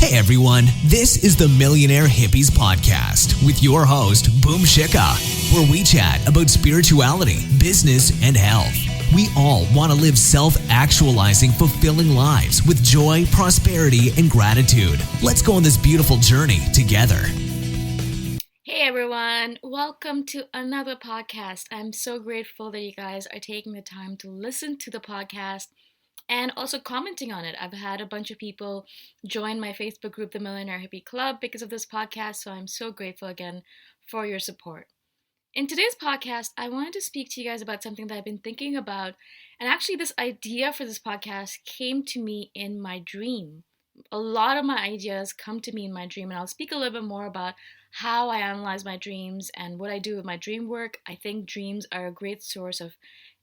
Hey everyone, this is the Millionaire Hippies podcast with your host, Shikha, where we chat about spirituality, business, and health. We all want to live self-actualizing, fulfilling lives with joy, prosperity, and gratitude. Let's go on this beautiful journey together. Hey everyone, welcome to another podcast. I'm so grateful that you guys are taking the time to listen to the podcast and also commenting on it. I've had a bunch of people join my Facebook group, the Millionaire Hippie Club, because of this podcast, so I'm so grateful again for your support. In today's podcast, I wanted to speak to you guys about something that I've been thinking about, and actually this idea for this podcast came to me in my dream. A lot of my ideas come to me in my dream, and I'll speak a little bit more about how I analyze my dreams and what I do with my dream work. I think dreams are a great source of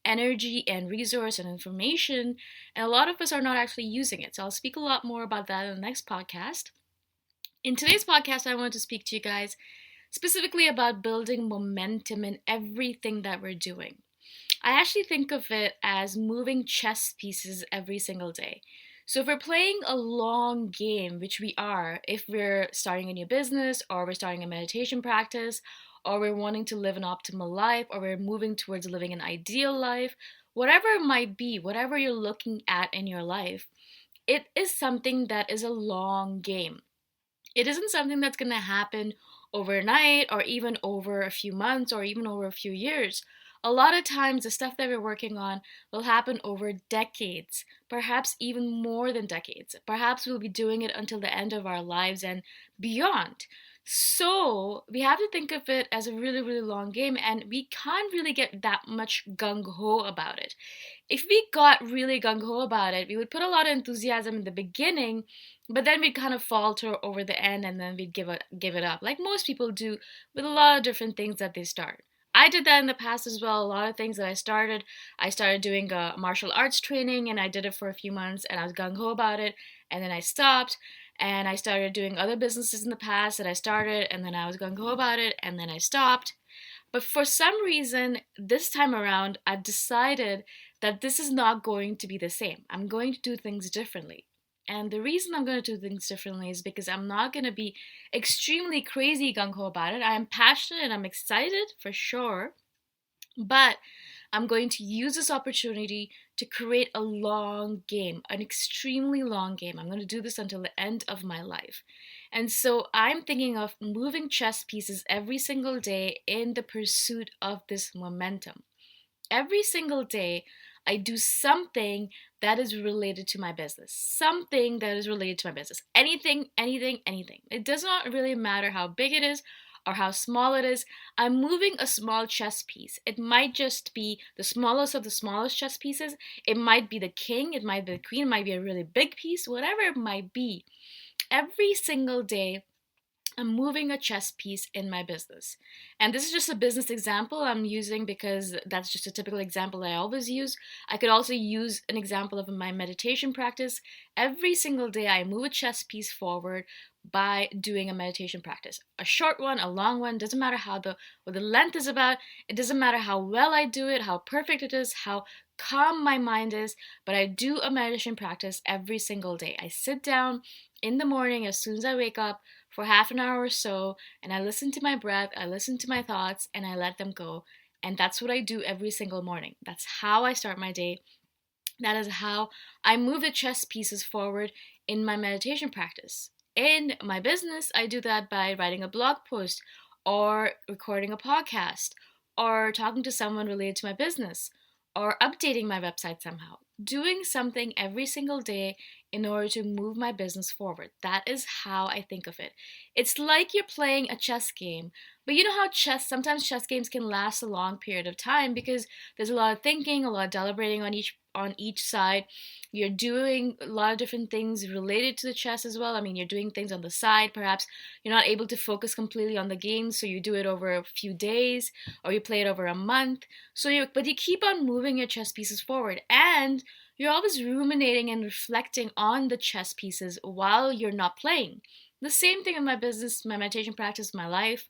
energy and resource and information, and a lot of us are not actually using it. So I'll speak a lot more about that in the next podcast. In today's podcast, I wanted to speak to you guys specifically about building momentum in everything that we're doing. I actually think of it as moving chess pieces every single day. So if we're playing a long game, which we are, if we're starting a new business or we're starting a meditation practice, or we're wanting to live an optimal life, or we're moving towards living an ideal life, whatever it might be, whatever you're looking at in your life, it is something that is a long game. It isn't something that's going to happen overnight or even over a few months or even over a few years. A lot of times, the stuff that we're working on will happen over decades, perhaps even more than decades. Perhaps we'll be doing it until the end of our lives and beyond. So we have to think of it as a really, really long game, and we can't really get that much gung-ho about it. If we got really gung-ho about it, we would put a lot of enthusiasm in the beginning, but then we'd kind of falter over the end and then we'd give it up, like most people do with a lot of different things that they start. I did that in the past as well. A lot of things that I started doing a martial arts training, and I did it for a few months and I was gung-ho about it, and then I stopped. And I started doing other businesses in the past that I started, and then I was gung-ho about it, and then I stopped. But for some reason, this time around, I've decided that this is not going to be the same. I'm going to do things differently. And the reason I'm going to do things differently is because I'm not going to be extremely crazy gung-ho about it. I am passionate and I'm excited for sure, but I'm going to use this opportunity to create a long game, an extremely long game. I'm going to do this until the end of my life. And so I'm thinking of moving chess pieces every single day in the pursuit of this momentum. Every single day, I do something that is related to my business. Something that is related to my business. Anything, anything, anything. It does not really matter how big it is or how small it is. I'm moving a small chess piece. It might just be the smallest of the smallest chess pieces. It might be the king, it might be the queen, it might be a really big piece, whatever it might be. Every single day, I'm moving a chess piece in my business. And this is just a business example I'm using because that's just a typical example that I always use. I could also use an example of my meditation practice. Every single day I move a chess piece forward by doing a meditation practice. A short one, a long one, doesn't matter what the length is about. It doesn't matter how well I do it, how perfect it is, how calm my mind is, but I do a meditation practice every single day. I sit down in the morning as soon as I wake up for half an hour or so, and I listen to my breath, I listen to my thoughts, and I let them go. And that's what I do every single morning. That's how I start my day. That is how I move the chess pieces forward in my meditation practice. In my business, I do that by writing a blog post or recording a podcast or talking to someone related to my business or updating my website somehow. Doing something every single day in order to move my business forward. That is how I think of it. It's like you're playing a chess game, but you know how sometimes chess games can last a long period of time because there's a lot of thinking, a lot of deliberating on each side. You're doing a lot of different things related to the chess as well. I mean, you're doing things on the side. Perhaps you're not able to focus completely on the game, so you do it over a few days or you play it over a month. But you keep on moving your chess pieces forward, and you're always ruminating and reflecting on the chess pieces while you're not playing. The same thing in my business, my meditation practice, my life.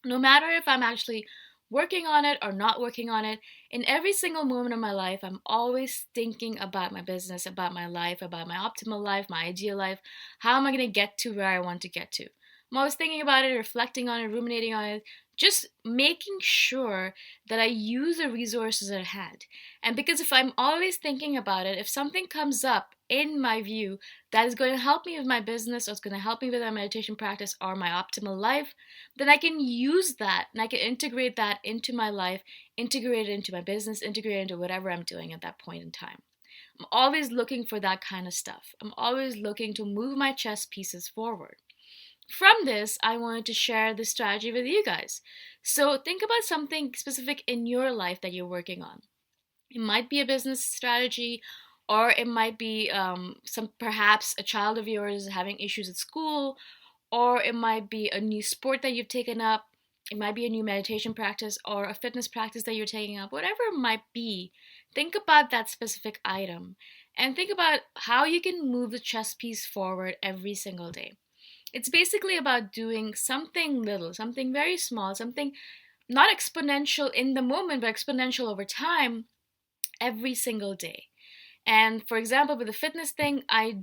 No matter if I'm actually working on it or not working on it, in every single moment of my life, I'm always thinking about my business, about my life, about my optimal life, my ideal life. How am I going to get to where I want to get to? I'm always thinking about it, reflecting on it, ruminating on it, just making sure that I use the resources at hand. And because if I'm always thinking about it, if something comes up in my view that is going to help me with my business, or it's going to help me with my meditation practice or my optimal life, then I can use that and I can integrate that into my life, integrate it into my business, integrate it into whatever I'm doing at that point in time. I'm always looking for that kind of stuff. I'm always looking to move my chess pieces forward. From this, I wanted to share this strategy with you guys. So think about something specific in your life that you're working on. It might be a business strategy, or it might be some perhaps a child of yours having issues at school, or it might be a new sport that you've taken up. It might be a new meditation practice or a fitness practice that you're taking up. Whatever it might be, think about that specific item and think about how you can move the chess piece forward every single day. It's basically about doing something little, something very small, something not exponential in the moment, but exponential over time every single day. And for example, with the fitness thing, I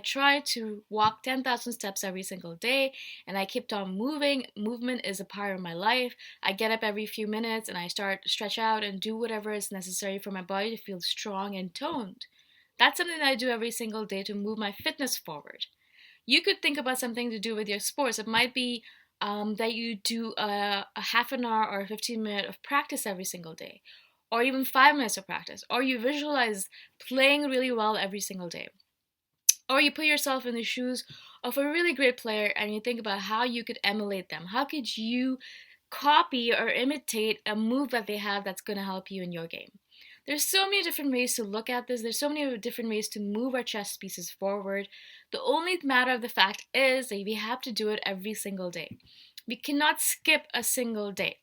try to walk 10,000 steps every single day, and I kept on moving. Movement is a part of my life. I get up every few minutes and I start to stretch out and do whatever is necessary for my body to feel strong and toned. That's something that I do every single day to move my fitness forward. You could think about something to do with your sports. It might be that you do a half an hour or 15 minute of practice every single day, or even 5 minutes of practice, or you visualize playing really well every single day, or you put yourself in the shoes of a really great player and you think about how you could emulate them. How could you copy or imitate a move that they have that's going to help you in your game? There's so many different ways to look at this. There's so many different ways to move our chess pieces forward. The only matter of the fact is that we have to do it every single day. We cannot skip a single day.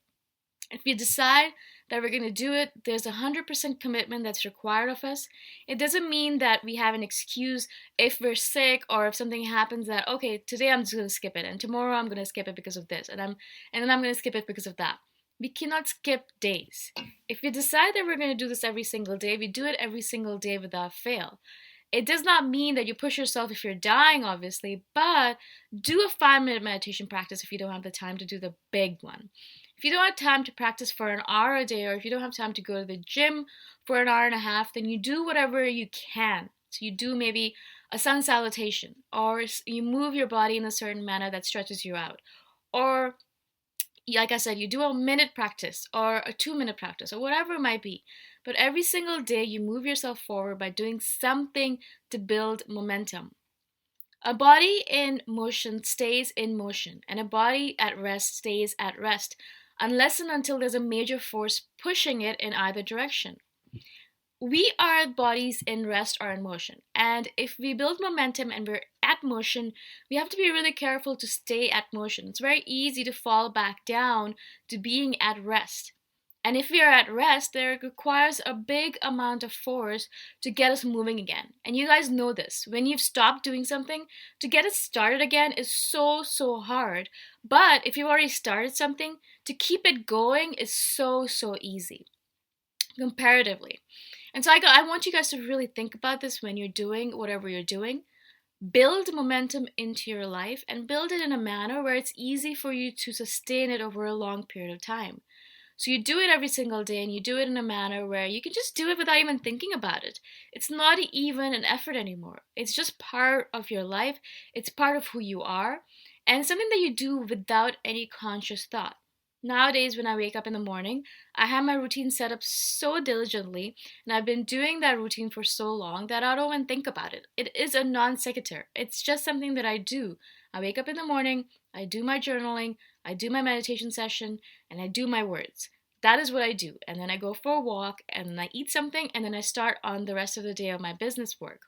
If we decide that we're going to do it, there's 100% commitment that's required of us. It doesn't mean that we have an excuse if we're sick or if something happens that, okay, today I'm just going to skip it and tomorrow I'm going to skip it because of this and then I'm going to skip it because of that. We cannot skip days. If we decide that we're going to do this every single day, we do it every single day without fail. It does not mean that you push yourself if you're dying, obviously, but do a 5 minute meditation practice if you don't have the time to do the big one. If you don't have time to practice for an hour a day, or if you don't have time to go to the gym for an hour and a half, then you do whatever you can. So you do maybe a sun salutation, or you move your body in a certain manner that stretches you out. Or, like I said, you do a minute practice or a 2 minute practice or whatever it might be. But every single day you move yourself forward by doing something to build momentum. A body in motion stays in motion, and a body at rest stays at rest, unless and until there's a major force pushing it in either direction. We are bodies in rest or in motion, and if we build momentum and we're at motion, we have to be really careful to stay at motion. It's very easy to fall back down to being at rest. And if we are at rest, there requires a big amount of force to get us moving again. And you guys know this. When you've stopped doing something, to get it started again is so hard. But if you've already started something, to keep it going is so easy, comparatively. And so I want you guys to really think about this when you're doing whatever you're doing. Build momentum into your life and build it in a manner where it's easy for you to sustain it over a long period of time. So you do it every single day and you do it in a manner where you can just do it without even thinking about it. It's not even an effort anymore. It's just part of your life. It's part of who you are, and something that you do without any conscious thought. Nowadays, when I wake up in the morning, I have my routine set up so diligently, and I've been doing that routine for so long that I don't even think about it. It is a non sequitur. It's just something that I do. I wake up in the morning, I do my journaling, I do my meditation session, and I do my words. That is what I do. And then I go for a walk, and then I eat something, and then I start on the rest of the day of my business work.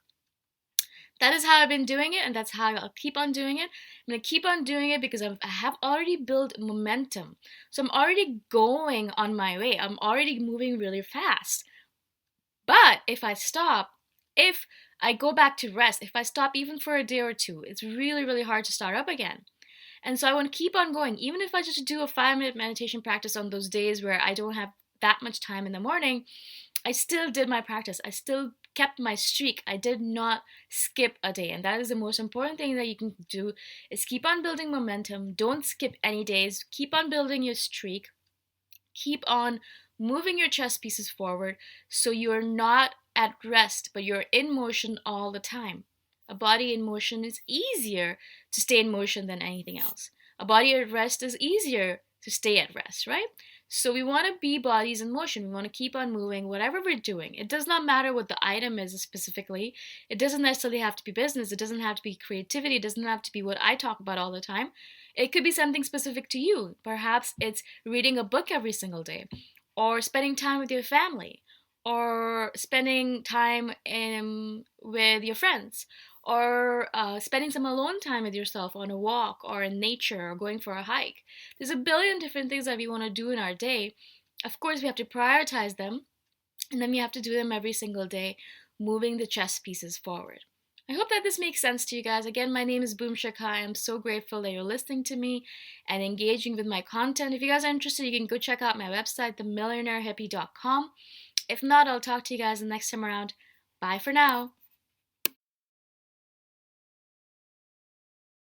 That is how I've been doing it, and that's how I'll keep on doing it. I'm going to keep on doing it because I have already built momentum. So I'm already going on my way. I'm already moving really fast. But if I stop, if I go back to rest, if I stop even for a day or two, it's really hard to start up again. And so I want to keep on going. Even if I just do a 5-minute meditation practice on those days where I don't have that much time in the morning, I still did my practice. I still kept my streak. I did not skip a day. And that is the most important thing that you can do, is keep on building momentum. Don't skip any days. Keep on building your streak. Keep on moving your chest pieces forward so you're not at rest, but you're in motion all the time. A body in motion is easier to stay in motion than anything else. A body at rest is easier to stay at rest, right? So we want to be bodies in motion. We want to keep on moving, whatever we're doing. It does not matter what the item is specifically. It doesn't necessarily have to be business. It doesn't have to be creativity. It doesn't have to be what I talk about all the time. It could be something specific to you. Perhaps it's reading a book every single day, or spending time with your family, or spending time with your friends, or spending some alone time with yourself on a walk or in nature or going for a hike. There's a billion different things that we want to do in our day. Of course, we have to prioritize them, and then we have to do them every single day, moving the chess pieces forward. I hope that this makes sense to you guys. Again, my name is Shikha. I'm so grateful that you're listening to me and engaging with my content. If you guys are interested, you can go check out my website, themillionairehippie.com. If not, I'll talk to you guys the next time around. Bye for now.